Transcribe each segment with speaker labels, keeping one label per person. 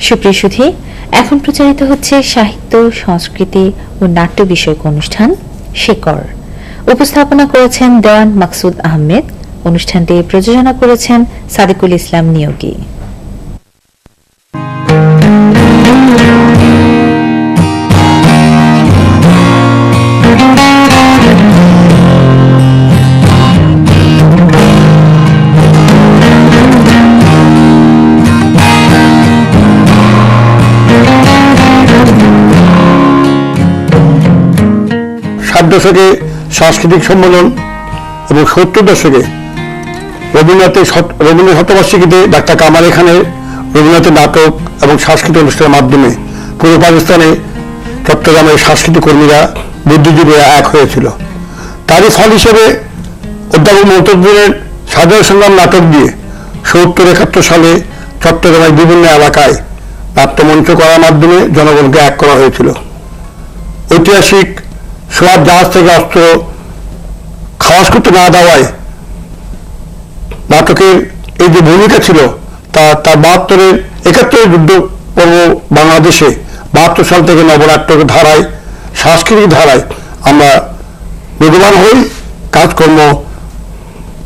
Speaker 1: সুপ্রিয় সুধী, এখন প্রচারিত হচ্ছে সাহিত্য, সংস্কৃতি ও নাট্য বিষয়ক অনুষ্ঠান শেকড়। উপস্থাপনা করেছেন দেওয়ান মাকসুদ আহমেদ। অনুষ্ঠানটি প্রযোজনা করেছেন সাদিকুল ইসলাম নিয়োগী।
Speaker 2: দশকে সাংস্কৃতিক সম্মেলন এবং ৭০ দশকে রবীন্দ্র শতবার্ষিকীতে ডাক্তার কামাল খানের রবীন্দ্রনাথের নাটক এবং সাংস্কৃতিক অনুষ্ঠানের মাধ্যমে পূর্ব পাকিস্তানে চট্টগ্রামের সাংস্কৃতিক কর্মীরা, বুদ্ধিজীবীরা এক হয়েছিল। তারই ফল হিসেবে অধ্যাপক মমতাজুদ্দিনের স্বাধীনতা সংগ্রাম নাটক দিয়ে ৭০-৭১ সালে চট্টগ্রামের বিভিন্ন এলাকায় নাট্যমঞ্চ করার মাধ্যমে জনগণকে এক করা হয়েছিল। ঐতিহাসিক সোয়াব জাহাজ থেকে অস্ত্র খালাস করতে না দেওয়ায় নাটকের এই যে ভূমিকা ছিল তার ৭২-৭১ যুদ্ধ পর্ব বাংলাদেশে ৭২ সাল থেকে নবনাট্যের ধারায়, সাংস্কৃতিক ধারায় আমরা বেগবান হই, কাজকর্ম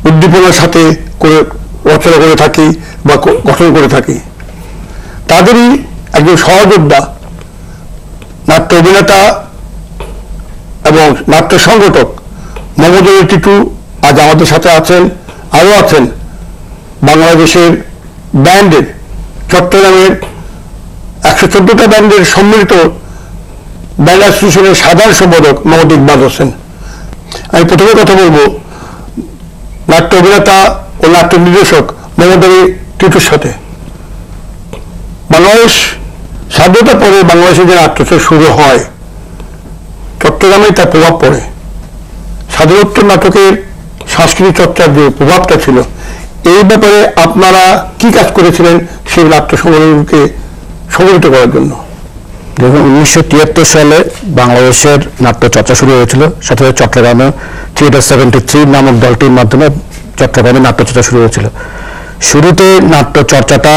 Speaker 2: উদ্দীপনার সাথে করে রচনা করে থাকি বা গঠন করে থাকি। তাদেরই একজন সহযোদ্ধা নাট্য অভিনেতা এবং নাট্য সংগঠক মোহাম্মদ আলী টিটু আজ আমাদের সাথে আছেন। আরও আছেন বাংলাদেশের ব্যান্ডের, চট্টগ্রামের ১১৪টা ব্যান্ডের সম্মিলিত ব্যান্ড অ্যাসোসিয়েশনের সাধারণ সম্পাদক মোহাম্মদ ইকবাল হোসেন। আমি প্রথমে কথা বলবো নাট্য অভিনেতা ও নাট্য নির্দেশক মোহাম্মদ আলী টিটুর সাথে। বাংলাদেশ স্বাধীনতার পরে বাংলাদেশে যে নাট্যচর্চা শুরু হয়, চট্টগ্রামে তার প্রভাব পড়ে। স্বাধীনোত্তর নাটকের সাংস্কৃতিক চর্চার যে প্রভাবটা ছিল, এই ব্যাপারে আপনারা কি কাজ করেছিলেন সেই নাট্য সম্মেলনকে সংগঠিত করার জন্য?
Speaker 3: দেখুন, ১৯৭৩ সালে বাংলাদেশের নাট্য চর্চা শুরু হয়েছিল। সাথে চট্টগ্রামে থিয়েটার 73 নামক দলটির মাধ্যমে চট্টগ্রামে নাট্য চর্চা শুরু হয়েছিল। শুরুতে নাট্য চর্চাটা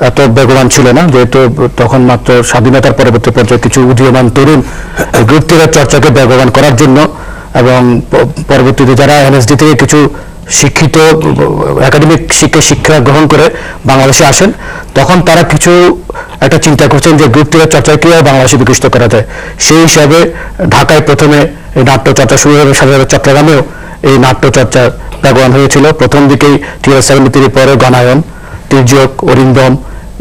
Speaker 3: এত বেগবান ছিল না, যেহেতু তখন মাত্র স্বাধীনতার পরবর্তী পর্যায়ে কিছু উদীয়মান তরুণ গ্রুপ থিয়েটার চর্চাকে বেগবান করার জন্য এবং পরবর্তীতে যারা এনএসডি থেকে কিছু শিক্ষিত একাডেমিক শিক্ষা গ্রহণ করে বাংলাদেশে আসেন, তখন তারা কিছু একটা চিন্তা করছেন যে গ্রুপ থিয়েটার চর্চাকে কীভাবে বাংলাদেশে বিকশিত করা যায়। সেই হিসাবে ঢাকায় প্রথমে এই নাট্য চর্চা শুরু হবে, সাথে চট্টগ্রামেও এই নাট্য চর্চা বেগবান হয়েছিল। প্রথম দিকেই থিয়েটার 73, পরে গণায়ন, তির্যক, অরিন্দম,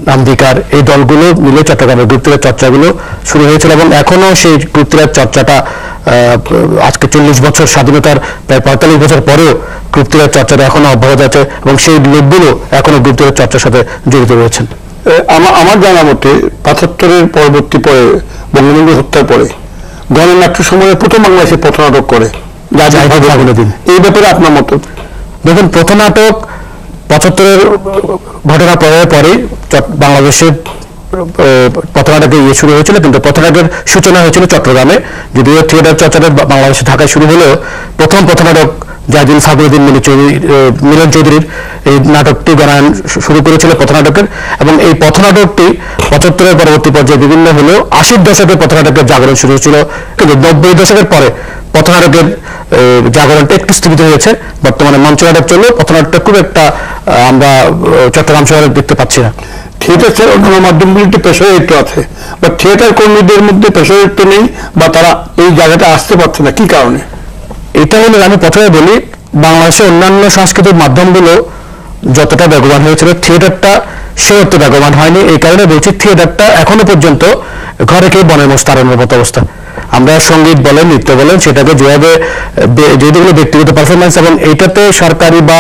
Speaker 3: নান্দিকার, এই দলগুলো মিলে চট্টগ্রামের গ্রুপ থিয়েটার চর্চাগুলো শুরু হয়েছিল এবং এখনো সেই গ্রুপ থিয়েটার চর্চাটা আজকে ৪০ বছর, স্বাধীনতার প্রায় ৪৫ বছর পরেও গ্রুপ থিয়েটার চর্চাটা এখনো অব্যাহত আছে এবং সেই লোকগুলো এখনো গ্রুপ থিয়েটার চর্চার সাথে জড়িত রয়েছেন।
Speaker 2: আমার জানা মতে ৭৫-এর পরবর্তী পরে বঙ্গবন্ধু হত্যার পরে গণনাট্য সময়ে প্রথম বাংলাদেশে পথনাটক করে দিন। এই ব্যাপারে আপনার মত?
Speaker 3: দেখুন, পথনাটক ৭৫-এর ঘটনা পরে বাংলাদেশের পথনাটকের শুরু হয়েছিল, কিন্তু পথনাটকের সূচনা হয়েছিল চট্টগ্রামে। যদিও থিয়েটার চর্চাটা বাংলাদেশে ঢাকায় শুরু হলেও প্রথম পথনাটক জাহিদুল ফাখরুদ্দিন মিলন চৌধুরীর এই নাটকটি গণায়ন শুরু করেছিল পথনাটকের, এবং এই পথনাটকটি ৭৫-এর পরবর্তী পর্যায়ে বিভিন্ন হলেও ৮০ দশকের পথনাটকের জাগরণ শুরু হয়েছিল, কিন্তু ৯০ দশকের পরে পথনাটকের জাগরণটা একটু স্থগিত হয়েছে। বর্তমানে মঞ্চনাটক চললেও পথনাটকটা খুব একটা আমরা চট্টগ্রাম শহরে দেখতে পাচ্ছি না।
Speaker 2: থিয়েটার ছাড়া অন্যান্য মাধ্যমগুলিতে পেশাদারিত্ব আছে, বা থিয়েটার কর্মীদের মধ্যে পেশাদারিত্ব নেই, বা তারা এই জায়গাটা আসতে পারছে না, কি কারণে?
Speaker 3: এটা হলো, আমি প্রথমে বলি, বাংলাদেশের অন্যান্য সাংস্কৃতিক মাধ্যমগুলো যতটা বেগবান হয়েছিল, থিয়েটারটা সে অর্থে বেগবান হয়নি। এই কারণে বলছি, থিয়েটারটা এখনো পর্যন্ত ঘরে কে বনের মোষ তাড়ানোর মতো অবস্থা। আমরা সঙ্গীত বলেন, নৃত্য বলেন, সেটাকে যেভাবে যেগুলো ব্যক্তিগত পারফরমেন্স এবং এইটাতে সরকারি বা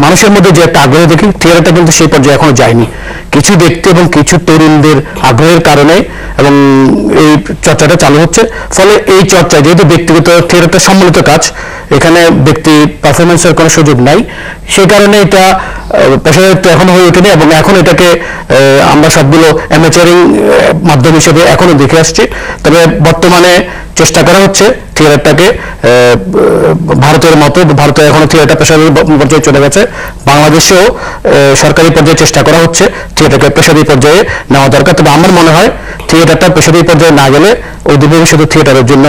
Speaker 3: মানুষের মধ্যে যে একটা আগ্রহ দেখি, থিয়েটারটা কিন্তু সেই পর্যায়ে এখনো যায়নি। কিছু ব্যক্তি এবং কিছু তরুণদের আগ্রহের কারণে এবং এই চর্চাটা চালু হচ্ছে। ফলে এই চর্চায় যেহেতু ব্যক্তিগত থিয়েটারটা সম্মিলিত কাজ, এখানে ব্যক্তি পারফরমেন্সের কোনো সুযোগ নাই, সেই কারণে এটা পেশাদারিত্ব এখন হয়ে ওঠেনি এবং এখন এটাকে আমরা সবগুলো অ্যামেচারিং মাধ্যম হিসেবে এখনো দেখে আসছি। তবে বর্তমানে চেষ্টা করা হচ্ছে থিয়েটারটাকে ভারতের মতো, ভারতে এখনো থিয়েটার পেশাদারি পর্যায়ে চলে গেছে, বাংলাদেশেও সরকারি পর্যায়ে চেষ্টা করা হচ্ছে থিয়েটারকে পেশাদারি পর্যায়ে নেওয়া দরকার। তবে আমার মনে হয় থিয়েটারটা পেশাদারি পর্যায়ে না গেলে ওই ভবিষ্যতে থিয়েটারের জন্য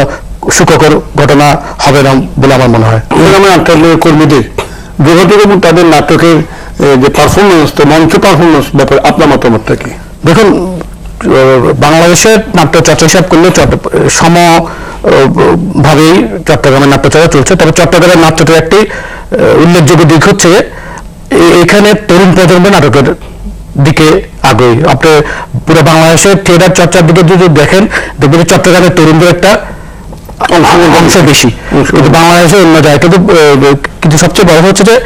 Speaker 3: সুখকর ঘটনা হবে না বলে আমার মনে হয়।
Speaker 2: আন্তর্জাতিক কর্মীদের যোগাযোগ এবং তাদের নাটকের যে পারফরমেন্স, মঞ্চ পারফরমেন্স ব্যাপারে আপনার মতামতটা কি?
Speaker 3: দেখুন, বাংলাদেশের নাট্য চর্চা হিসাব করলে সমভাবেই চট্টগ্রামের নাট্যচর্চা চলছে। তবে চট্টগ্রামের নাট্যটার একটি উল্লেখযোগ্য দিক হচ্ছে এখানে তরুণ প্রজন্ম নাটকের দিকে আগ্রহী। আপনি পুরো বাংলাদেশের থিয়েটার চর্চার দিকে যদি দেখেন, দেখবেন চট্টগ্রামের তরুণদের একটা অংশ বেশি, কিন্তু বাংলাদেশে অন্য যায়। কিন্তু সবচেয়ে বড় হচ্ছে যে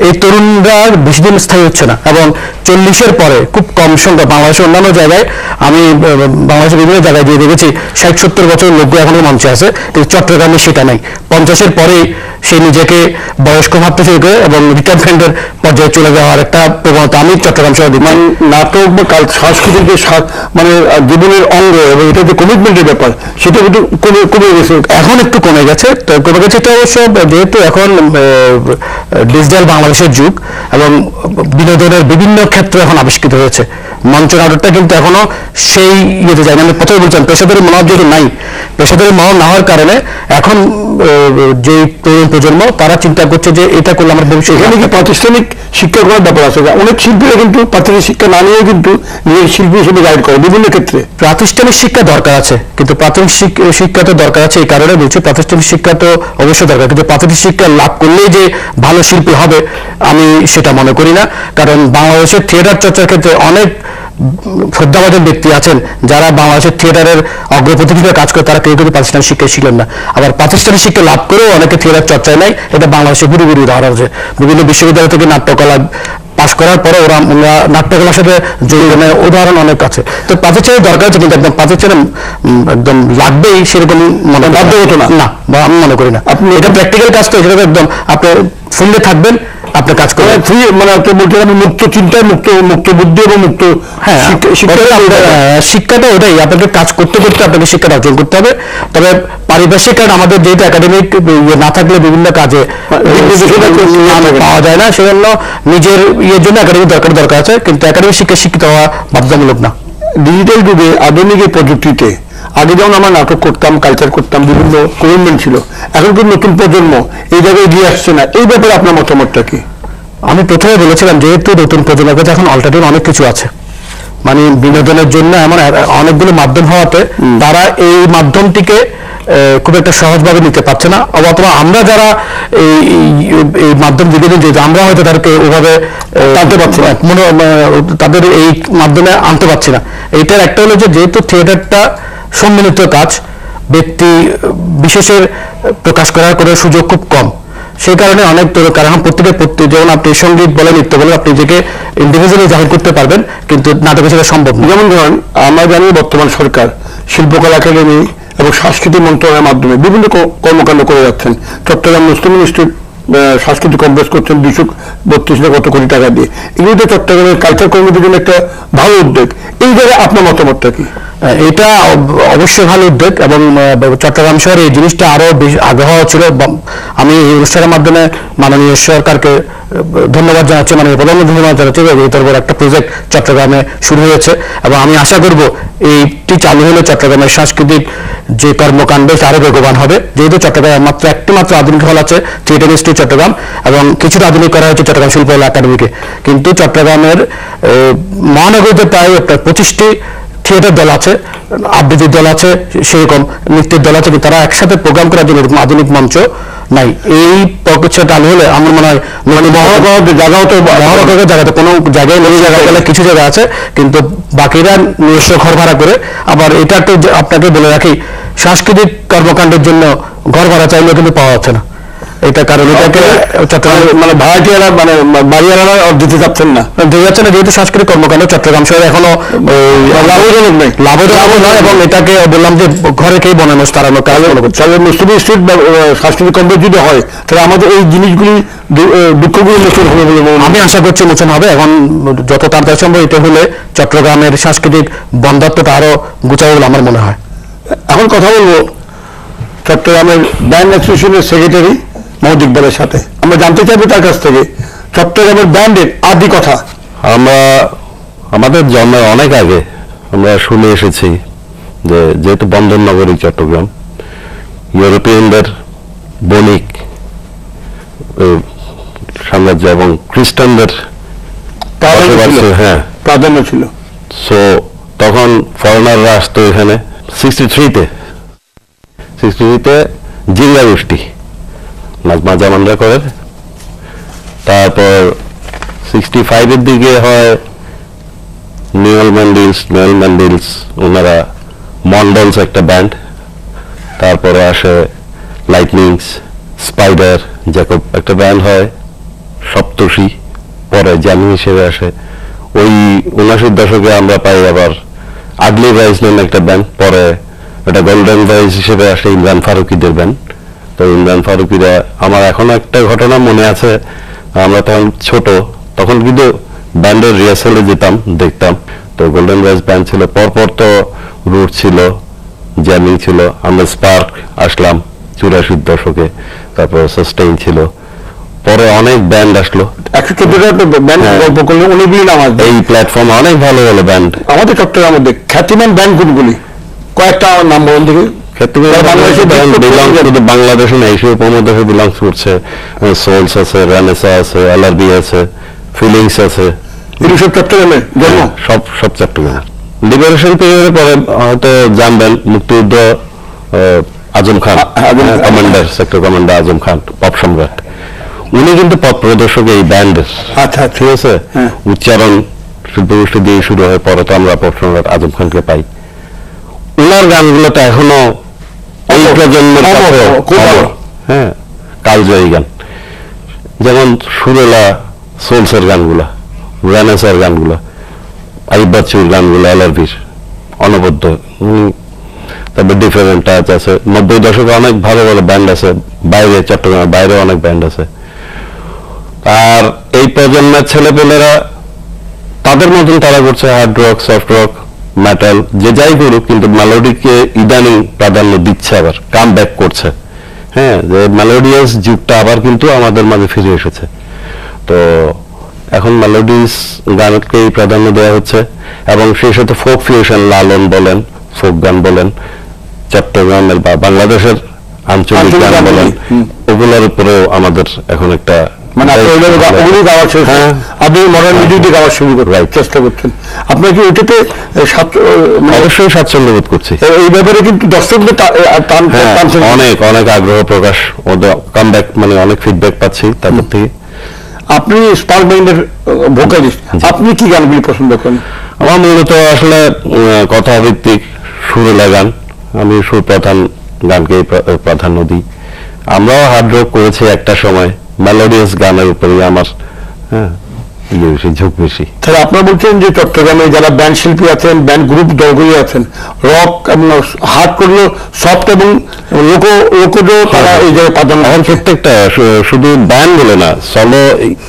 Speaker 3: এই তরুণরা বেশি দিন স্থায়ী হচ্ছে না এবং 40-এর পরে খুব কম সংখ্যা, বাংলাদেশের অন্যান্য জায়গায় আমি বাংলাদেশের বিভিন্ন জায়গায় দিয়ে দেখেছি 60-70 বছর লোক এখনো মঞ্চে আছে, কিন্তু চট্টগ্রামে সেটা নাই। 50-এর পরেই সে নিজেকে বয়স্ক ভাবতে শুরু করে এবং রিটায়ারমেন্টের পর্যায়ে চলে যাওয়ার একটা প্রবণতা আমি চট্টগ্রাম শহরে দেখি।
Speaker 2: নাটক বা সংস্কৃতির যে মানে জীবনের অঙ্গ এবং এটা যে কমিটমেন্টের ব্যাপার, সেটা কিন্তু কমে গেছে,
Speaker 3: এখন একটু কমে গেছে। তো কমে গেছে এটা অবশ্য যেহেতু এখন ডিজিটাল বাংলাদেশের যুগ এবং বিনোদনের বিভিন্ন ক্ষেত্রে এখন আবিষ্কৃত হয়েছে। মঞ্চ নাটকটা কিন্তু এখনো সেই ইয়েতে যায়, মানে প্রথমে বলছেন পেশাদারি মনোভাব যেহেতু নাই, পেশাদারি মনোভাব না হওয়ার কারণে এখন যে তরুণ প্রজন্ম তারা চিন্তা করছে যে এটা করলে আমার ভবিষ্যৎ।
Speaker 2: এখানে কি প্রাতিষ্ঠানিক শিক্ষা করার ব্যাপার আছে? অনেক শিল্পীরা কিন্তু প্রাতিষ্ঠানিক শিক্ষা না নিয়ে কিন্তু নিজের শিল্পী হিসেবে গাইড করে বিভিন্ন ক্ষেত্রে।
Speaker 3: প্রাতিষ্ঠানিক শিক্ষা দরকার আছে, কিন্তু প্রাথমিক শিক্ষা তো দরকার আছে, এই কারণে বলছি প্রাতিষ্ঠানিক শিক্ষা তো অবশ্যই দরকার, কিন্তু প্রাথমিক শিক্ষা লাভ করলেই যে ভালো শিল্পী হবে আমি সেটা মনে করি না। কারণ বাংলাদেশের থিয়েটার চর্চার ক্ষেত্রে অনেক শ্রদ্ধাভাজন ব্যক্তি আছেন যারা বাংলাদেশের থিয়েটারের অগ্রপথিক হিসেবে কাজ করে, তারা কেউ কিন্তু প্রাতিষ্ঠানিক শিক্ষায় ছিলেন না। আবার প্রাতিষ্ঠানিক শিক্ষা লাভ করেও অনেকে থিয়েটার চর্চায় নাই, এটা বাংলাদেশের গুরু উদাহরণ আছে। বিভিন্ন বিশ্ববিদ্যালয় থেকে নাট্যকলা পাশ করার পরে ওরা নাট্যকলার সাথে উদাহরণ অনেক আছে। তো প্রাতিষ্ঠানিক দরকার আছে, কিন্তু একদম প্রাতিষ্ঠানিক একদম লাগবেই সেরকম মনে বাধ্যগত না, বা আমি মনে করি না। আপনি এটা প্র্যাকটিক্যাল কাজ, তো সেটা একদম আপনি ফোনে থাকবেন, আপনি কাজ করেন ফ্রি, মানে আপনি বলতে পারেন মুক্ত চিন্তায়, মুক্ত বুদ্ধি এবং মুক্ত শিক্ষাটা ওটাই। আপনাকে কাজ করতে করতে আপনাকে শিক্ষাটা অর্জন করতে হবে। তবে পারিপার্শ্বিক কারণ আমাদের যেহেতু একাডেমিক না থাকলে বিভিন্ন কাজে পাওয়া যায় না, সেজন্য নিজের ইয়ের জন্য একাডেমিক দরকার আছে, কিন্তু একাডেমিক শিক্ষায় শিক্ষিত হওয়া বাধ্যতামূলক না।
Speaker 2: ডিজিটাল যুগে আধুনিক এই প্রযুক্তিতে আগে যেমন আমরা নাটক করতাম, কালচার করতাম, বিভিন্ন কমিটমেন্ট ছিল, এখন কিন্তু নতুন প্রজন্ম এই জায়গায় এগিয়ে আসছে না। এই ব্যাপারে আপনার মতামতটা কি?
Speaker 3: আমি প্রথমে বলেছিলাম যেহেতু নতুন প্রজন্মের কাছে এখন অল্টারনেটিভ অনেক কিছু আছে, মানে বিনোদনের জন্য এমন অনেকগুলো মাধ্যম হওয়াতে তারা এই মাধ্যমটিকে খুব একটা সহজভাবে নিতে পারছে না, অথবা আমরা যারা এই মাধ্যম বিনোদন যেহেতু আমরা হয়তো তাদেরকে ওভাবে টানতে পারছি না, তাদের এই মাধ্যমে আনতে পারছি না। এইটার একটা হলো যে যেহেতু থিয়েটারটা সম্মিলিত কাজ, ব্যক্তি বিশেষের প্রকাশ করার কোনো সুযোগ খুব কম, সেই কারণে অনেক কারণ প্রত্যেকের যেমন আপনি সঙ্গীত বলে, নৃত্য বলে, আপনি নিজেকে ইন্ডিভিজুয়ালি জাহির করতে পারবেন, কিন্তু নাটকের সেটা সম্ভব না।
Speaker 2: যেমন ধরেন আমরা জানি বর্তমান সরকার শিল্পকলা একাডেমি এবং সাংস্কৃতিক মন্ত্রণালয়ের মাধ্যমে বিভিন্ন কর্মকাণ্ড করে যাচ্ছেন। চট্টগ্রাম মুসলিম ইনস্টিটিউট সাংস্কৃতিক কমপ্লেক্স করছেন 232 কত কোটি টাকা দিয়ে। এগুলোতে চট্টগ্রামের কালচার কর্মীদের জন্য একটা ভালো উদ্যোগ। এই জায়গায় আপনার মতামতটা কি?
Speaker 3: এটা অবশ্যই ভালো উদ্যোগ এবং চট্টগ্রাম শহরে এই জিনিসটা আরো বেশি আগ্রহ ছিল। আমি এই অনুষ্ঠানের মাধ্যমে মাননীয় সরকারকে ধন্যবাদ জানাচ্ছি, মাননীয় প্রধানমন্ত্রী ধন্যবাদ জানাচ্ছি। এত বড় একটা প্রজেক্ট চট্টগ্রামে শুরু হয়েছে এবং আমি আশা করব এইটি চালু হলে চট্টগ্রামের সাংস্কৃতিক যে কর্মকাণ্ড আরো বেগবান হবে। যেহেতু চট্টগ্রামে একটি মাত্র আধুনিক হল আছে, থিয়েটার ইনস্টিটিউট চট্টগ্রাম, এবং কিছুটা আধুনিক করা হয়েছে চট্টগ্রাম শিল্পকলা একাডেমিকে, কিন্তু চট্টগ্রামের মহানগরীতে প্রায় 25টি থিয়েটার দল আছে, আবৃত্তির দল আছে, সেরকম নৃত্যের দল আছে, কিন্তু তারা একসাথে প্রোগ্রাম করার জন্য এরকম আধুনিক মঞ্চ নাই। এই প্রকৃতি চালু হলে আমার মনে হয় জায়গাতে কোনো জায়গায় নেই, জায়গা গেলে কিছু জায়গা আছে, কিন্তু বাকিরা নিজস্ব ঘর ভাড়া করে। আবার এটা একটু আপনাকে বলে রাখি, সাংস্কৃতিক কর্মকাণ্ডের জন্য ঘর ভাড়া চাইলেও কিন্তু পাওয়া যাচ্ছে না। এটা কারণ এটাকে চট্টগ্রাম
Speaker 2: মানে ভাড়াটিয়ারা মানে বাড়িওয়ালারা দিতে যাচ্ছেন না,
Speaker 3: দেখা যাচ্ছে না, যেহেতু সাংস্কৃতিক কর্মকাণ্ড চট্টগ্রাম শহরে এখনো
Speaker 2: লাভজনক নেই,
Speaker 3: লাভজনক নয়, এবং এটাকে বললাম যে ঘরে খেয়ে বনানোস তাড়ানো কাজ মনে করছে।
Speaker 2: তাহলে মুসলিম স্ট্রিট বা সাংস্কৃতিক কমপ্লেক্স যদি হয় তাহলে আমাদের এই জিনিসগুলি দুঃখগুলি মোচন হবে বলে
Speaker 3: আমি আশা করছি মোচন হবে। এখন যত তাড়াতাড়ি সম্ভব এটা হলে চট্টগ্রামের সাংস্কৃতিক বন্ধাত্মটা আরো গুছাবে বলে আমার মনে হয়।
Speaker 2: এখন কথা বলবো চট্টগ্রামের ব্যান্ড অ্যাসোসিয়েশনের সেক্রেটারি মোহাম্মদ ইকবালের সাথে। আমরা জানতে চাইবো তার কাছ থেকে চট্টগ্রামের ব্যান্ডের আদি কথা।
Speaker 4: আমরা আমাদের জন্মের অনেক আগে আমরা শুনে এসেছি যে যেহেতু বন্দর নগরী চট্টগ্রাম, ইউরোপিয়ানদের বণিক সাম্রাজ্য এবং খ্রিস্টানদের হ্যাঁ
Speaker 2: প্রাধান্য ছিল।
Speaker 4: সো তখন ফরেনাররা আসতো এখানে 63-তে জিঙ্গা গোষ্ঠী মাজামানরা করে। তারপর 65-এর দিকে হয় নোয়েল ম্যান্ডিলস ওনারা মন্ডলস একটা ব্যান্ড, তারপরে আসে লাইটনিংস, স্পাইডার, জ্যাকব একটা ব্যান্ড হয়, সপ্তর্ষি পরে জ্যামি হিসেবে আসে। ওই 79 দশকে আমরা পাই আবার আগলি রাইজ নামে একটা ব্যান্ড, পরে এটা গোল্ডেন রাইজ হিসেবে আসে ইমরান ফারুকিদের ব্যান্ড। তো ইমরান ফারুকিরা আমার এখনো একটা ঘটনা মনে আছে, আমরা তখন ছোট, তখন কিন্তু ব্যান্ডের রিহার্সালে যেতাম, দেখতাম। তো গোল্ডেন রাইজ ব্যান্ড ছিল, পরপর তো রুট ছিল, জ্যামিং ছিল, আমরা স্পার্ক আসলাম 84 দশকে, তারপর সাস্টেইন ছিল, পরে অনেক ব্যান্ড আসলো।
Speaker 2: 114টা ব্যান্ড গল্প করলে অনেকগুলি নাম আসবে
Speaker 4: এই প্ল্যাটফর্মে, অনেক ভালো ভালো ব্যান্ড
Speaker 2: আমাদের চট্টগ্রামের মধ্যে। খ্যাতিমান ব্যান্ড কোনগুলি কয়েকটা আমার নাম বলুন দেখি।
Speaker 4: বাংলাদেশে না, এশিয়া উপমহাদেশে বিলংস করছে। সোলস আছে, রেনেসা আছে, এলআরবি আছে, ফিলিংস আছে,
Speaker 2: এগুলো সব চট্টগ্রামের জন্ম।
Speaker 4: সব চট্টগ্রাম। লিবারেশন পিরিয়ডের পরে হয়তো জানবেন মুক্তিযুদ্ধ, Azam Khan commander, sector commander Azam Khan, pop সম্রাট, উনি কিন্তু পপ প্রদর্শক এই ব্যান্ডের।
Speaker 2: আচ্ছা
Speaker 4: ঠিক আছে, উচ্চারণ শিল্পগোষ্ঠী দিয়ে শুরু হয়, পরে তো আমরা পপ সম্রাট আজম খানকে পাই। ওনার গানগুলোতে এখনো এই প্রজন্মের হ্যাঁ কালজয়ী গান, যেমন সুরেলা সোলসের গানগুলা, রেনেসার গানগুলা, আইব বাচ্চুর গানগুলো, এলআরবির অনবদ্য, তারপর ডিফারেন্ট টাচ আছে। 90 দশকে অনেক ভালো ভালো ব্যান্ড আছে, বাইরে চট্টগ্রামের বাইরে অনেক ব্যান্ড আছে। আর এই প্রজন্মের ছেলেপেলেরা তাদের মতন তারা করছে hard rock, soft rock, metal, যে যাই করুক, কিন্তু মেলোডিকে ইদানিং প্রাধান্য দিচ্ছে, আবার কাম ব্যাক করছে। হ্যাঁ, যে মেলোডিয়াস যুগটা আবার কিন্তু আমাদের মাঝে ফিরে এসেছে। তো এখন মেলোডিস গানকেই প্রাধান্য দেওয়া হচ্ছে, এবং সেই সাথে ফোক ফিউশন, লালন বলেন, ফোক গান বলেন, চট্টগ্রামের বা বাংলাদেশের আঞ্চলিক গান বলেন, ওগুলোর উপরেও আমাদের এখন একটা
Speaker 2: মানে আপনি মডার্ন মিউজিক দিয়ে গাওয়া শুরু করতে চেষ্টা করছেন। আপনার কি ওইটাতে
Speaker 4: অবশ্যই স্বাচ্ছন্দ্য বোধ করছি
Speaker 2: এই ব্যাপারে? কিন্তু দর্শকদের
Speaker 4: অনেক অনেক আগ্রহ প্রকাশ, ওদের কামব্যাক, মানে অনেক ফিডব্যাক পাচ্ছি তাদের থেকে।
Speaker 2: আপনি স্পার্ক ব্যান্ডের ভোকালিস্ট, আপনি কি গানগুলি পছন্দ করেন?
Speaker 4: আমার মূলত আসলে কথা ভিত্তিক সুরেলা গান, আমি সুর প্রধান গানকে প্রাধান্য দিই। আমরাও হার্ড রক করেছি একটা সময়, মেলোডিয়াস গানের উপরে আমার বেশি ঝোঁক বেশি।
Speaker 2: তাহলে আপনারা বলছেন যে চট্টগ্রামে যারা ব্যান্ড শিল্পী আছেন, ব্যান্ড গ্রুপ দলগুলি আছেন, রক এবং হার্ড করলো, সফট এবং লোকজও তারা এই জায়গায় প্রাধান্য।
Speaker 4: এখন প্রত্যেকটা শুধু ব্যান্ড বলে না, সলো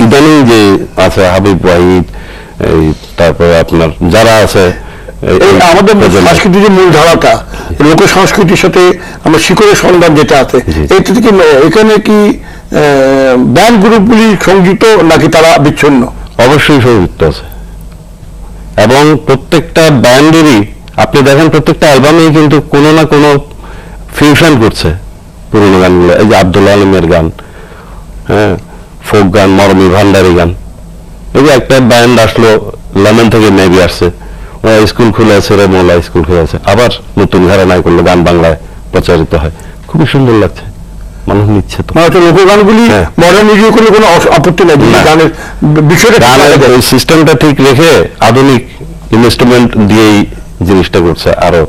Speaker 4: ইদানিং যে আছে, হাবিব ওয়াহিদ, তারপরে আপনার যারা আছে,
Speaker 2: আমাদের সংস্কৃতির যে মূল ধারাটা, লোক সংস্কৃতির সাথে আমার শিকড়ের সন্ধান যেটা আছে, এটা থেকে এখানে কি ব্যান্ড গ্রুপগুলি সংযুক্ত নাকি তারা বিচ্ছিন্ন?
Speaker 4: অবশ্যই সংযুক্ত আছে, এবং প্রত্যেকটা ব্যান্ডেরই আপনি দেখেন প্রত্যেকটা অ্যালবামেই কিন্তু কোনো না কোনো ফিউশন করছে পুরোনো গানগুলো। এই যে আব্দুল আলমের গান, হ্যাঁ, ফোক গান, মরমি ভান্ডারি গান। এই যে একটা ব্যান্ড আসলো লন্ডন থেকে, মেবি আসছে, ওরা স্কুল খুলে আছে, রেমোলা স্কুল খুলে আছে, আবার নতুন ঘরানায় করলো, গান বাংলায় প্রচারিত হয়, খুবই সুন্দর লাগছে, মানুষ নিচ্ছে। তো
Speaker 2: লোকগানগুলি মডার্ন মিউজিক করলে কোনো আপত্তি নাই, গানের বিষয়টা,
Speaker 4: গানের সিস্টেমটা ঠিক রেখে আধুনিক ইনস্ট্রুমেন্ট দিয়েই জিনিসটা করছে। আরো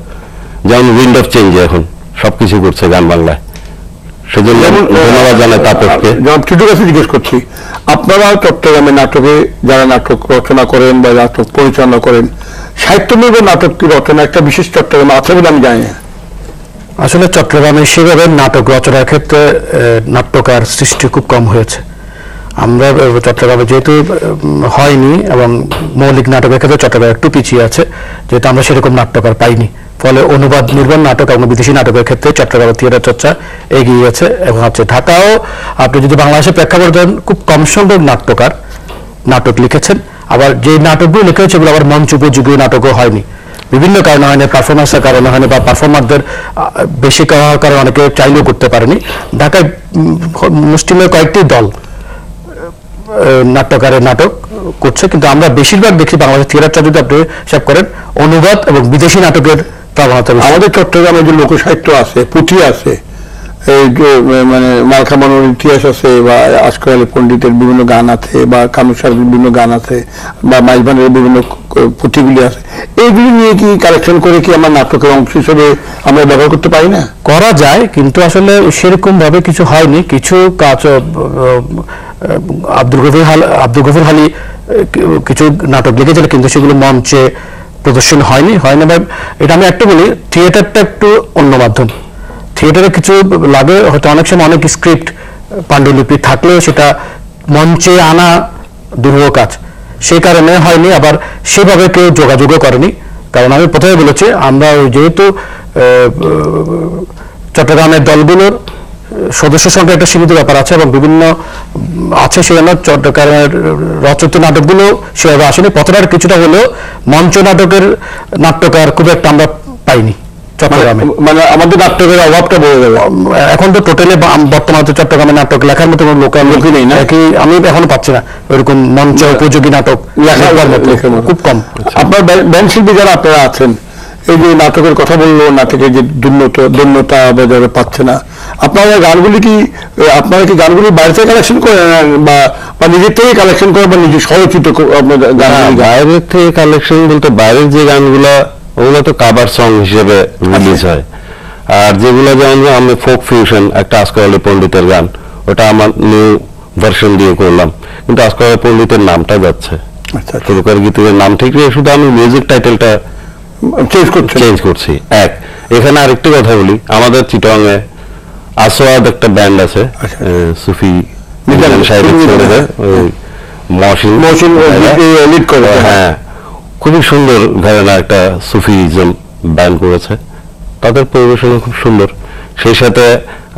Speaker 4: যেমন উইন্ড অফ চেঞ্জ, এখন সবকিছু করছে গান বাংলায়, সেজন্য ধন্যবাদ জানাই তাপসকে।
Speaker 2: যেমন টিটুর কাছে জিজ্ঞেস করছি, আপনারা চট্টগ্রামে নাটকে যারা নাটক রচনা করেন বা নাটক পরিচালনা করেন, সাহিত্য নির্ভর নাটক কি রচনা একটা বিশেষ চট্টগ্রামে আছে বলে আমি জানি না।
Speaker 3: আসলে চট্টগ্রামে সেভাবে নাটক রচনার ক্ষেত্রে নাট্যকার সৃষ্টি খুব কম হয়েছে। আমরা চট্টগ্রামে যেহেতু হয়নি এবং মৌলিক নাটকের ক্ষেত্রে চট্টগ্রাম একটু পিছিয়ে আছে, যেহেতু আমরা সেরকম নাট্যকার পাইনি, ফলে অনুবাদ নির্ভর নাটক এবং বিদেশি নাটকের ক্ষেত্রে চট্টগ্রামের থিয়েটার চর্চা এগিয়ে গেছে। এবং হচ্ছে ঢাকাও আপনি যদি বাংলাদেশের প্রেক্ষাপট ধরেন, খুব কম সংখ্যক নাট্যকার নাটক লিখেছেন, আবার যে নাটকগুলো লিখে হয়েছে সেগুলো আবার মঞ্চ উপযোগী নাটকও হয়নি, বিভিন্ন কারণে হয়নি, পারফরমেন্সের কারণে হয়নি, বা পারফর্মারদের বেশি হওয়ার কারণে অনেকে চাইলেও করতে পারেনি। ঢাকায় মুসলিমের কয়েকটি দল নাট্যকারের নাটক করছে, কিন্তু আমরা বেশিরভাগ দেখি বাংলাদেশ থিয়েটারটা যদি আপনি হিসাব করেন অনুবাদ এবং বিদেশি নাটকের প্রবণতা।
Speaker 2: আমাদের চট্টগ্রামে যে লোক সাহিত্য আছে, পুঁথি আছে, এই যে মানে মালখামানোর ইতিহাস আছে, বা আসকর আলী পণ্ডিতের বিভিন্ন গান আছে, বা কানুসার বিভিন্ন গান আছে, বা মাইজবানের বিভিন্ন পুঁথিগুলি আছে, এইগুলি নিয়ে কি কালেকশন করে কি আমরা নাটকের অংশ হিসেবে আমরা ব্যবহার করতে পারি না?
Speaker 3: করা যায়, কিন্তু আসলে সেরকম ভাবে কিছু হয়নি। কিছু কাজ আব্দুল গফুর হালি কিছু নাটক লিখেছিল, কিন্তু সেগুলো মঞ্চে প্রদর্শন হয়নি। এটা আমি একটা বলি, থিয়েটারটা একটু অন্য মাধ্যম। থিয়েটারে কিছু লাগে, হয়তো অনেক সময় অনেক স্ক্রিপ্ট পাণ্ডুলিপি থাকলেও সেটা মঞ্চে আনা দুরূহ কাজ, সেই কারণে হয়নি। আবার সেভাবে কেউ যোগাযোগও করেনি, কারণ আমি প্রথমে বলেছি আমরা যেহেতু চট্টগ্রামের দলগুলোর সদস্য সংখ্যা একটা সীমিত ব্যাপার আছে এবং বিভিন্ন আছে, সেজন্য চট্টগ্রামের রচিত নাটকগুলো সেভাবে আসেনি। পথরার কিছুটা হলেও মঞ্চ নাটকের নাট্যকার খুব একটা আমরা পাইনি চট্টগ্রামে।
Speaker 2: মানে আমাদের নাটকের অভাবটা বেড়ে গেল।
Speaker 3: এখন তো টোটালি বর্তমানে চট্টগ্রামে নাটক লেখার মতো কোনো লোকই নেই, না কি আমি এখনো পাচ্ছি না ওইরকম মঞ্চ উপযোগী নাটক লেখার মতো, খুব কম।
Speaker 2: আপনার ব্যান্ড শিল্পী যারা আপনারা আছেন, এই যে নাটকের কথা বললো, নাটকের যে দৈন্যতা বাজারে পাচ্ছে না, আপনারা গানগুলি বাইরে থেকে কালেকশন করেন বা নিজের থেকে কালেকশন করেন, বা নিজে স্বরচিত আপনাদের গান?
Speaker 4: বাইরের থেকে কালেকশন বলতে বাইরের যে গানগুলো ওগুলো তো কাভার সং হিসেবে রিলিজ হয়, আর যেগুলো যেমন আমি ফোক ফিউশন, একটা আসকর আলী পণ্ডিতের গান, ওটা আমার নিউ ভার্সন দিয়ে করলাম, কিন্তু আসকর আলী পণ্ডিতের নামটা যাচ্ছে, সুরকার গীতের নাম ঠিক রেখে শুধু আমি মিউজিক টাইটেলটা চেঞ্জ করছি। এখানে আরেকটি কথা বলি, আমাদের চিটাগাংয়ে আসোয়াদ একটা ব্যান্ড আছে, সুফি হ্যাঁ, খুবই সুন্দর ঘরানা একটা সুফিজম ব্যান্ড করেছে, তাদের পরিবেশনা খুব সুন্দর। সেই সাথে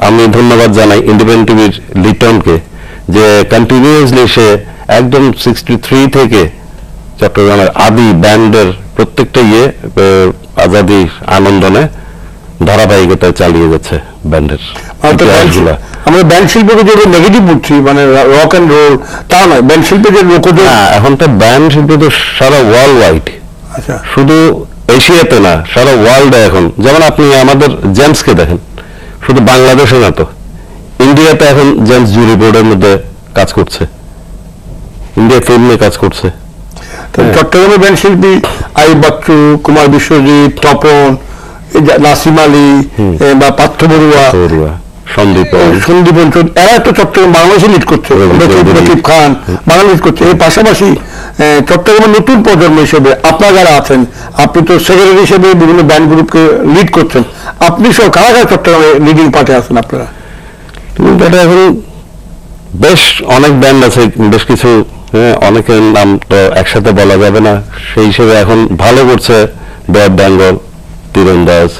Speaker 4: আমি ধন্যবাদ জানাই ইন্ডিপেন্ডেন্ট টিভির লিটনকে, যে কন্টিনিউয়াসলি সে একদম 63 থেকে চট্টগ্রামের আদি ব্যান্ডের প্রত্যেকটা আজাদি আনন্দনে ধারাবাহিকতায় চালিয়ে যাচ্ছে ব্যান্ডের।
Speaker 2: আমরা ব্যান্ড শিল্পকে যে নেগেটিভ বুঝছি, মানে রক অ্যান্ড রোল, তা নয়। ব্যান্ড শিল্পে যে লোকদের,
Speaker 4: এখন তো ব্যান্ড শিল্প তো সারা ওয়ার্ল্ড ওয়াইড, শুধু এশিয়াতে না, সারা ওয়ার্ল্ডে। এখন যেমন আপনি আমাদের জেমসকে দেখেন, শুধু বাংলাদেশে না তো, ইন্ডিয়াতে এখন জেমস জুরি বোর্ডের মধ্যে কাজ করছে, ইন্ডিয়া ফিল্মে কাজ করছে।
Speaker 2: চট্টগ্রামের ব্যান্ড শিল্পী আই বাচ্চু, কুমার বিশ্বজিৎ, তপন, নাসিম আলী, বা পার্থ বড়ুয়া, সন্দীপ অঞ্চল, এরা তো চট্টগ্রাম বাংলাদেশে লিড করছে, রকিব খান বাংলা লিড করছে। এর পাশাপাশি চট্টগ্রামের নতুন প্রজন্ম হিসেবে আপনারা যারা আছেন, আপনি তো সেক্রেটারি হিসেবে বিভিন্ন ব্যান্ড গ্রুপকে লিড করছেন, আপনি সব কারা কারা চট্টগ্রামে লিডিং পার্টে আছেন আপনারা?
Speaker 4: এখন বেশ অনেক ব্যান্ড আছে, বেশ কিছু, অনেকের নাম তো একসাথে বলা যাবে না। সেই হিসেবে এখন ভালো করছে ব্যাড বেঙ্গল, তীরন্দাজ,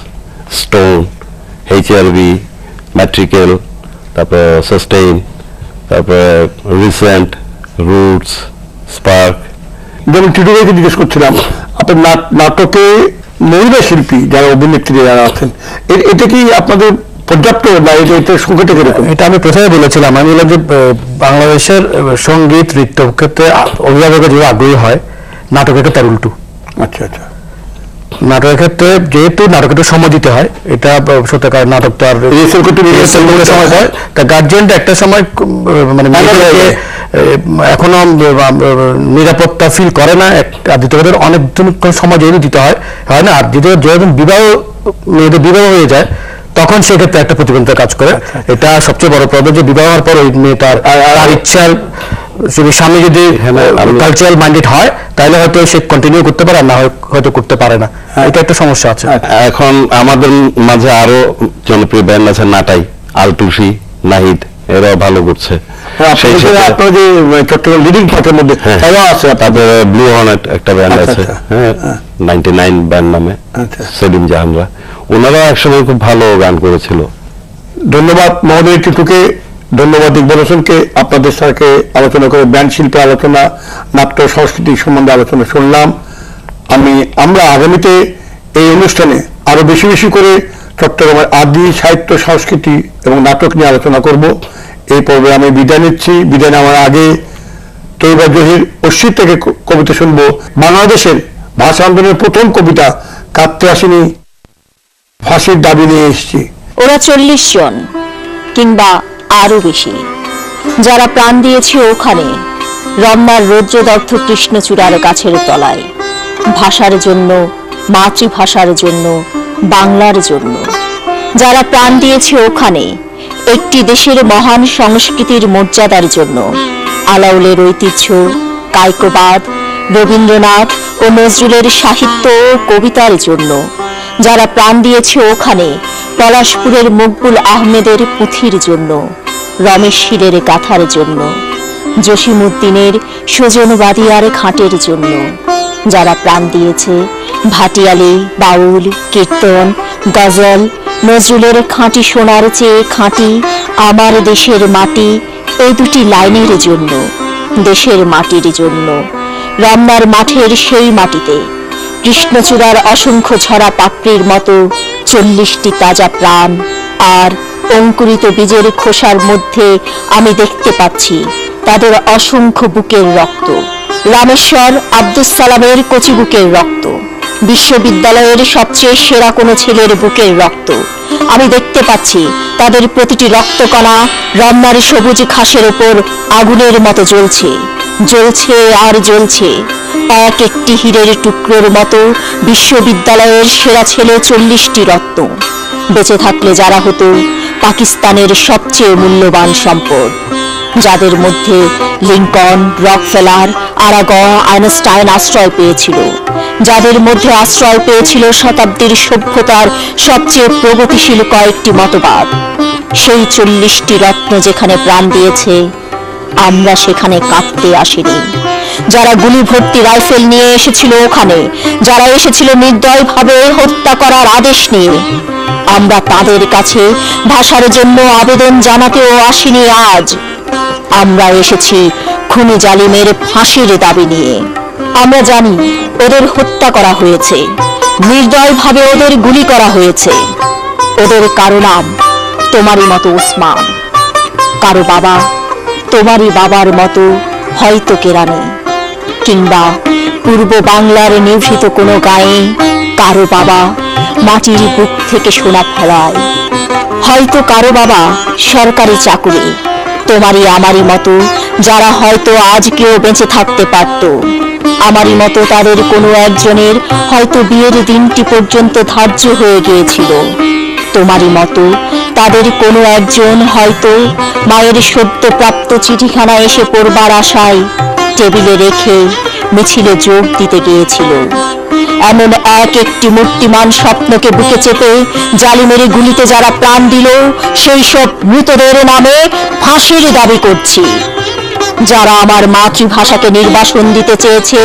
Speaker 4: স্টোন, HRV, ম্যাট্রিকেল, তারপরে সাস্টেইন, তারপরে রিসেন্ট, রুটস, স্পার্ক।
Speaker 2: যেমন টিটুকে জিজ্ঞেস করছিলাম, আপনার নাটকে মহিলা শিল্পী যারা অভিনেত্রী যারা আছেন, এটা কি আপনাদের পর্যাপ্ত, না এটা সংখ্যাটা কিরকম?
Speaker 3: এটা আমি প্রথমে বলেছিলাম, আমি বললাম যে বাংলাদেশের সঙ্গীত নৃত্য ক্ষেত্রে অভিভাবকের যদি আগ্রহী হয়, নাটকের ক্ষেত্রে তার উল্টো।
Speaker 2: আচ্ছা আচ্ছা।
Speaker 3: নাটকের ক্ষেত্রে যেহেতু নাটকটা সময় দিতে হয়, এটা সত্যিকার নাটক তো আর সময় হয়, তা গার্জিয়ানটা একটা সময় মানে এখনো নিরাপত্তা ফিল করে না, দ্বিতীয় অনেক সময় যেহেতু দিতে হয় না। আর দ্বিতীয় যেহেতু মেয়েদের বিবাহ হয়ে যায়, তখন সেক্ষেত্রে একটা প্রতিবন্ধকতা কাজ করে। এটা সবচেয়ে বড় প্রবলেম যে বিবাহ হওয়ার পর ওই মেয়েটার তার ইচ্ছার যদি স্বামী যদি কালচারাল মাইন্ডেড হয় তাহলে হয়তো সে কন্টিনিউ করতে পারে, না হয়তো করতে পারে না। এটা একটা সমস্যা আছে।
Speaker 4: এখন আমাদের মাঝে আরো জনপ্রিয় ব্যান্ড আছে নাটাই, আলটুসি, নাহিদ, এরাও ভালো করছে।
Speaker 2: আপনার যে চট্টগ্রাম লিডিং পার্টের মধ্যে তারাও আছে,
Speaker 4: তাদের ব্লু হর্নেট একটা ব্যান্ড আছে, হ্যাঁ 99 ব্যান্ড নামে, সেলিম জাহানরা, ওনারা একসময় খুব ভালো গান করেছিল।
Speaker 2: ধন্যবাদ মহোদয় টিটুকে, ধন্যবাদ ইকবাল হোসেনকে। আপনাদের সাথে আলোচনা করে ব্যান্ড শিল্পের আলোচনা, নাট্য সংস্কৃতি সম্বন্ধে আলোচনা শুনলাম। আমরা আগামীতে এই অনুষ্ঠানে আরো বেশি বেশি করে চট্টগ্রামের আদি সাহিত্য, সংস্কৃতি এবং নাটক নিয়ে আলোচনা করব। এই পর্বে আমি বিদায় নিচ্ছি। বিদায় নেওয়ার আগে তৈবা জহির অশ্বির থেকে কবিতা শুনবো। বাংলাদেশের ভাষা আন্দোলনের প্রথম কবিতা, কাঁদতে আসিনি, ফাঁসির দাবি নিয়ে এসেছি।
Speaker 5: ওরা 40 জন কিংবা আরো বেশি, যারা প্রাণ দিয়েছে ওখানে রমনার রৌদ্রদগ্ধ কৃষ্ণচূড়ার গাছের তলায়, ভাষার জন্য, মাতৃভাষার জন্য, বাংলার জন্য। যারা প্রাণ দিয়েছে ওখানে একটি দেশের মহান সংস্কৃতির মর্যাদার জন্য, আলাউলের ঐতিহ্য, কায়কোবাদ, রবীন্দ্রনাথ ও নজরুলের সাহিত্য ও কবিতার জন্য। যারা প্রাণ দিয়েছে ওখানে পলাশপুরের মকবুল আহমেদের পুঁথির জন্য, রমেশ শীলের গাথার জন্য, জসিমউদ্দিনের সুজনবাদিয়ার খাটের জন্য। যারা প্রাণ দিয়েছে ভাটিয়ালি, বাউল, কীর্তন, গজল, নজরুলের খাঁটি সোনার চেয়ে খাঁটি আমার দেশের মাটি, এই দুটি লাইনের জন্য, দেশের মাটির জন্য। রমনার মাঠের সেই মাটিতে কৃষ্ণচূড়ার অসংখ্য ঝরা পাপড়ির মতো 40টি তাজা প্রাণ, আর অঙ্কুরিত বীজের খোসার মধ্যে আমি দেখতে পাচ্ছি তাদের অসংখ্য বুকের রক্ত। রামেশ্বর আব্দুস সালামের কচি বুকের রক্ত, বিশ্ববিদ্যালয়ের সবচেয়ে সেরা কোনো ছেলের বুকের রক্ত। আমি দেখতে পাচ্ছি তাদের প্রতিটি রক্তকণা রমনার সবুজ ঘাসের ওপর আগুনের মতো জ্বলছে, জ্বলছে আর জ্বলছে। এক একটি হীরের টুকরোর মতো বিশ্ববিদ্যালয়ের সেরা ছেলে 40টি রত্ন। বেঁচে থাকলে যারা হতো পাকিস্তানের সবচেয়ে মূল্যবান সম্পদ, যাদের মধ্যে লিঙ্কন, রকফেলার, আরাগন, আইনস্টাইন আশ্রয় পেয়েছিল, যাদের মধ্যে আশ্রয় পেয়েছিল শতাব্দীর সভ্যতার সবচেয়ে প্রগতিশীল কয়েকটি মতবাদ। সেই 40টি রত্ন যেখানে প্রাণ দিয়েছে, আমরা সেখানে কাঁদতে আসিনি। যারা গুলি ভর্তি রাইফেল নিয়ে এসেছিল ওখানে, যারা এসেছিল নির্দয়ভাবে হত্যা করার আদেশ নিয়ে, আমরা তাদের কাছে ভাষার জন্য আবেদন জানাতেও আসিনি আজ। আমরা এসেছি খুনি জালিমের ফাঁসির দাবি নিয়ে। আমরা জানি ওদের হত্যা করা হয়েছে, নির্দয়ভাবে ওদের গুলি করা হয়েছে। ওদের কারো নাম তোমারই মতো ওসমান, কারো বাবা তোমারই বাবার মতো হয়তো কেরানি, কিংবা পূর্ব বাংলার নিভৃত কোনো গায়ে কারো বাবা মাটির বুক থেকে সোনা ফেলায়, হয়তো কারো বাবা সরকারি চাকুরি, তোমারই আমারই মতো যারা হয়তো আজকেও বেঁচে থাকতে পারত। আমারই মতো তাদের কোনো একজনের হয়তো বিয়ের দিনটি পর্যন্ত ধার্য হয়ে গিয়েছিল। তোমারই মতো তাদের কোনো একজন হয়তো মায়ের সদ্যপ্রাপ্ত চিঠিখানা এসে পড়বার আশায় টেবিলে রেখে মিছিলে যোগ দিতে গিয়েছিল। এমন এক একটি মূর্তিমান স্বপ্নকে বুকে চেপে জালিমের গুলিতে যারা প্রাণ দিল, সেই সব মৃতদের নামে ফাঁসির দাবি করছি। যারা আমার মাতৃভাষাকে নির্বাসন দিতে চেয়েছে,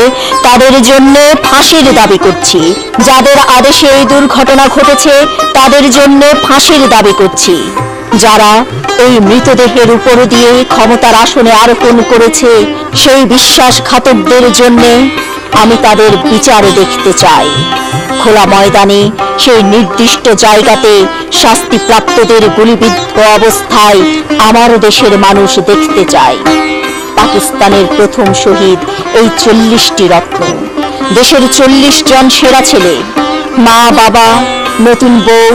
Speaker 5: তাদের জন্য ফাঁসির দাবি করছি। যাদের আদেশে এই দুর্ঘটনা ঘটেছে, তাদের জন্য ফাঁসির দাবি করছি। যারা এই মৃতদেহের উপর দিয়ে ক্ষমতার আসনে আরোহণ করেছে, সেই বিশ্বাসঘাতকদের জন্য আমি তাদের বিচার দেখতে চাই। খোলা ময়দানে সেই নির্দিষ্ট জায়গাতে শাস্তিপ্রাপ্তদের গুলিবিদ্ধ অবস্থায় আমার দেশের মানুষ দেখতে চায়। পাকিস্তানের প্রথম শহীদ এই 40টি রত্ন, দেশের 40 জন সেরা ছেলে, মা বাবা, নতুন বউ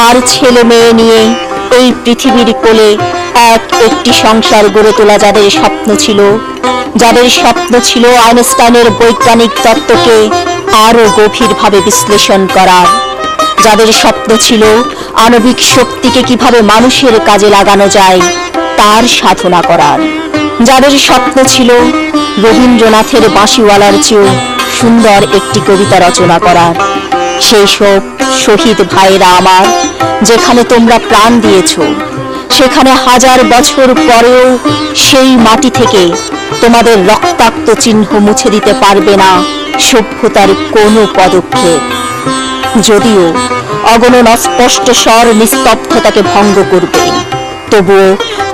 Speaker 5: আর ছেলে মেয়ে নিয়ে এই পৃথিবীর কোলে এক একটি সংসার গড়ে তোলা যাদের স্বপ্ন ছিল, যাদের স্বপ্ন ছিল আইনস্টাইনের বৈজ্ঞানিক তত্ত্বকে আরো গভীরভাবে বিশ্লেষণ করার, যাদের স্বপ্ন ছিল আণবিক শক্তিকে কিভাবে মানুষের কাজে লাগানো যায় তার সাধনা করার, যাদের স্বপ্ন ছিল রবীন্দ্রনাথের বাঁশিওয়ালার চেয়েও সুন্দর একটি কবিতা রচনা করার, সেই সব শহীদ ভাইরা আমার, যেখানে তোমরা প্রাণ দিয়েছো, সেখানে হাজার বছর পরেও সেই মাটি থেকে তোমাদের রক্তাক্ত চিহ্ন মুছে দিতে পারবে না সভ্যতার কোনো পদক্ষেপ। যদিও অগণন অস্পষ্ট স্বর নিস্তব্ধতাকে ভঙ্গ করবে, তবুও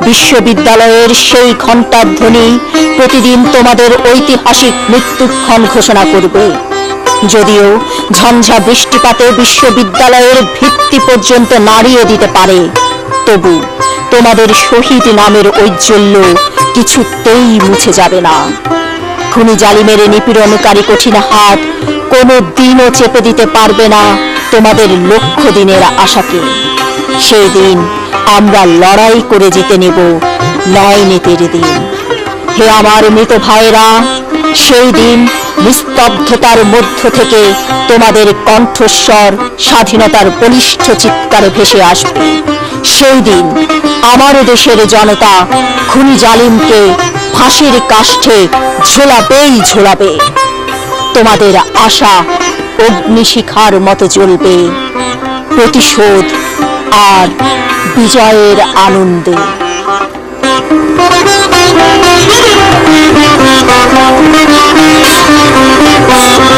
Speaker 5: বিশ্ববিদ্যালয়ের সেই ঘণ্টার ধ্বনি প্রতিদিন তোমাদের ঐতিহাসিক মৃত্যুক্ষণ ঘোষণা করবে। যদিও ঝঞ্ঝা বৃষ্টিপাতে বিশ্ববিদ্যালয়ের ভিত্তি পর্যন্ত নাড়িয়ে দিতে পারে, তবু তোমাদের শহীদ নামের ঔজ্জ্বল্য কিছুতেই মুছে যাবে না। খুনি জালিমের নিপীড়নকারী কঠিন হাত কোনো দিনও চেপে দিতে পারবে না তোমাদের লক্ষ্য দিনের আশাকে। সেই দিন আমরা লড়াই করে জিতে নেব ন্যায় নীতির দিন। হে আমার মৃত ভাইরা, সেই দিন নিস্তব্ধতার মধ্য থেকে তোমাদের কণ্ঠস্বর স্বাধীনতার বলিষ্ঠ চিৎকারে ভেসে আসবে। সেই দিন আমার দেশের জনতা খুনি জালিমকে ফাঁসির কাষ্ঠে ঝোলাবেই ঝোলাবে। তোমাদের আশা অগ্নিশিখার মতো জ্বলবে, প্রতিশোধ আর বিজয়ের আনন্দে।
Speaker 6: Thank you.